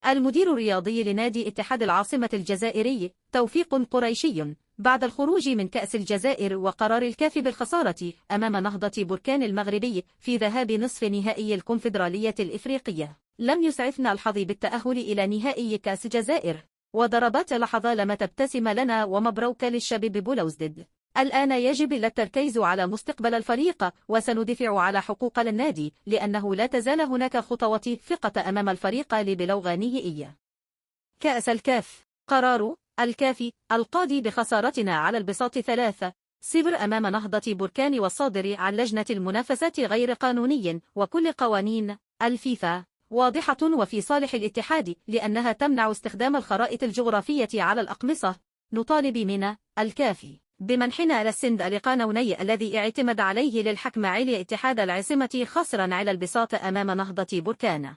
المدير الرياضي لنادي اتحاد العاصمة الجزائري توفيق قريشي بعد الخروج من كأس الجزائر وقرار الكاف بالخسارة أمام نهضة بركان المغربي في ذهاب نصف نهائي الكونفدرالية الإفريقية، لم يسعفنا الحظ بالتأهل إلى نهائي كأس الجزائر، وضربات لحظة لم تبتسم لنا ومبروك للشباب بلوزداد. الآن يجب التركيز على مستقبل الفريق، وسندافع على حقوق النادي لأنه لا تزال هناك خطوات ثقة أمام الفريق لبلوغ نهائي كأس الكاف. قرار الكاف القاضي بخسارتنا على البساط 3-0 أمام نهضة بركان والصادر عن لجنة المنافسات غير قانوني، وكل قوانين الفيفا واضحة وفي صالح الاتحاد لأنها تمنع استخدام الخرائط الجغرافية على الأقمصة. نطالب من الكاف بمنحنا للسند القانوني الذي اعتمد عليه للحكم على اتحاد العاصمة خسرا على البساط أمام نهضة بركان.